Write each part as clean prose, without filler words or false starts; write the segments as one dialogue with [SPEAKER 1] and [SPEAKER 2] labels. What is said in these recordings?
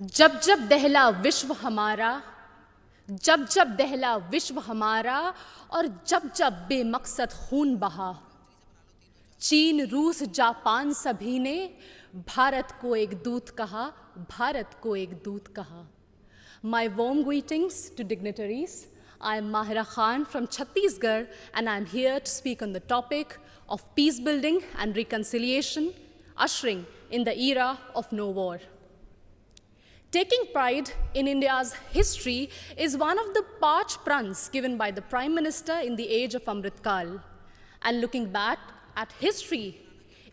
[SPEAKER 1] जब जब दहला विश्व हमारा, जब जब दहला विश्व हमारा, और जब जब बेमकसद खून बहा, चीन रूस जापान सभी ने भारत को एक दूत कहा, भारत को एक दूत कहा. My warm greetings to dignitaries. I am Mahira Khan from Chhattisgarh, and I am here to speak on the topic of peace building and reconciliation, ushering in the era of no war. Taking pride in India's history is one of the parch prans given by the Prime Minister in the age of Amrit Kal. And looking back at history,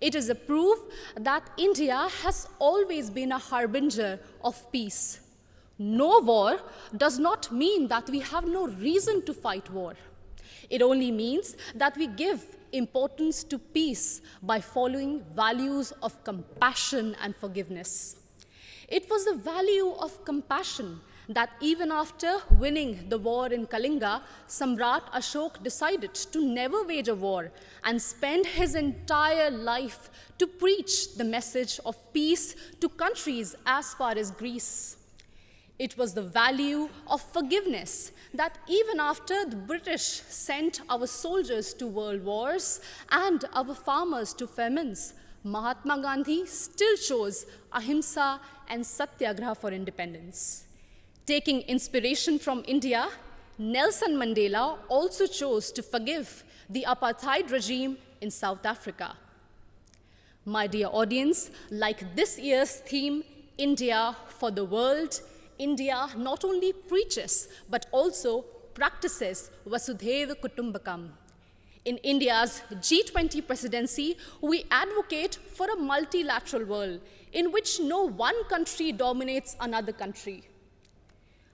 [SPEAKER 1] it is a proof that India has always been a harbinger of peace. No war does not mean that we have no reason to fight war. It only means that we give importance to peace by following values of compassion and forgiveness. It was the value of compassion that even after winning the war in Kalinga, Samrat Ashok decided to never wage a war and spend his entire life to preach the message of peace to countries as far as Greece. It was the value of forgiveness that even after the British sent our soldiers to world wars and our farmers to famines, Mahatma Gandhi still chose ahimsa and satyagraha for independence. Taking inspiration from India, Nelson Mandela also chose to forgive the apartheid regime in South Africa. My dear audience, like this year's theme, India for the World, India not only preaches but also practices Vasudhaiva Kutumbakam. In India's G20 presidency, we advocate for a multilateral world in which no one country dominates another country.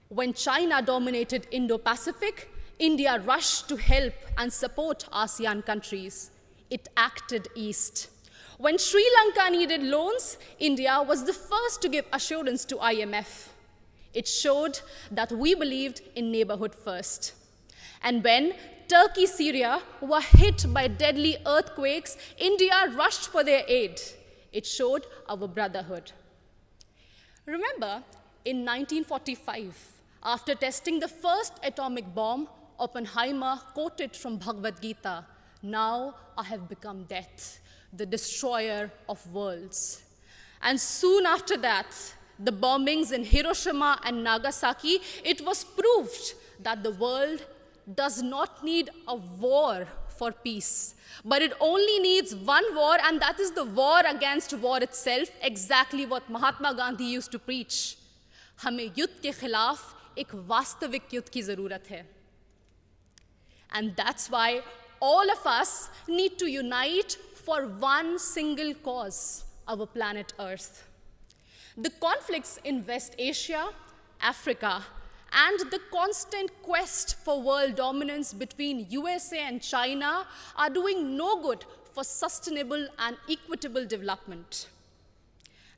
[SPEAKER 1] When China dominated Indo-Pacific, India rushed to help and support ASEAN countries. It acted east. When Sri Lanka needed loans, India was the first to give assurance to IMF. It showed that we believed in neighborhood first. And when Turkey, Syria were hit by deadly earthquakes, India rushed for their aid. It showed our brotherhood. Remember, in 1945, after testing the first atomic bomb, Oppenheimer quoted from Bhagavad Gita, "Now I have become death, the destroyer of worlds." And soon after that, the bombings in Hiroshima and Nagasaki, it was proved that the world does not need a war for peace, but it only needs one war, and that is the war against war itself, exactly what Mahatma Gandhi used to preach. हमें युद्ध के खिलाफ एक वास्तविक युद्ध की ज़रूरत है. And that's why all of us need to unite for one single cause, our planet Earth. The conflicts in West Asia, Africa, and the constant quest for world dominance between USA and China are doing no good for sustainable and equitable development.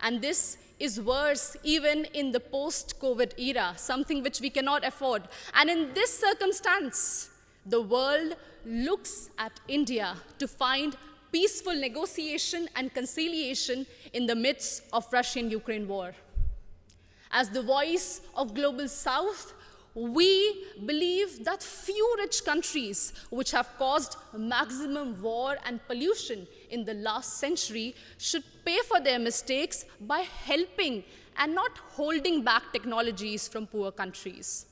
[SPEAKER 1] And this is worse even in the post-COVID era, something which we cannot afford. And in this circumstance, the world looks at India to find peaceful negotiation and conciliation in the midst of Russian-Ukraine war. As the voice of Global South, we believe that few rich countries which have caused maximum war and pollution in the last century should pay for their mistakes by helping and not holding back technologies from poor countries.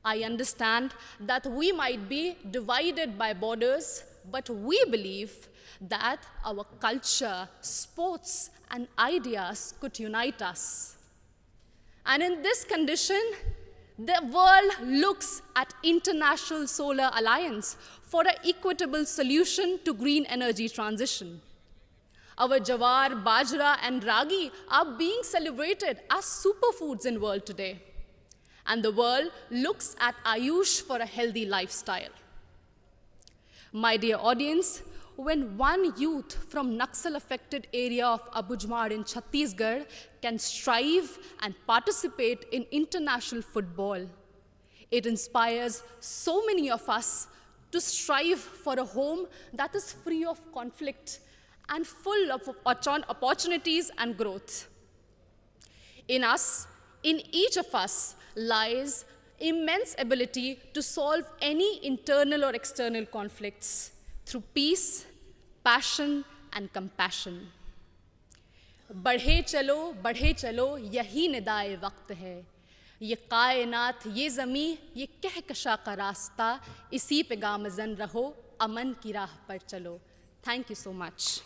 [SPEAKER 1] I understand that we might be divided by borders, but we believe that our culture, sports, and ideas could unite us. And in this condition, the world looks at International Solar Alliance for an equitable solution to green energy transition. Our jawar, bajra, and ragi are being celebrated as superfoods in the world today. And the world looks at Ayush for a healthy lifestyle. My dear audience, when one youth from Naxal-affected area of Abujmar in Chhattisgarh can strive and participate in international football, it inspires so many of us to strive for a home that is free of conflict and full of opportunities and growth. In us, in each of us, lies immense ability to solve any internal or external conflicts through peace, passion, and compassion. बढ़े चलो यही निदाए वक्त है, ये कायनात, ये ज़मी, ये कहकशा का रास्ता, इसी पे गामज़न रहो, अमन की राह पर चलो. Thank you so much.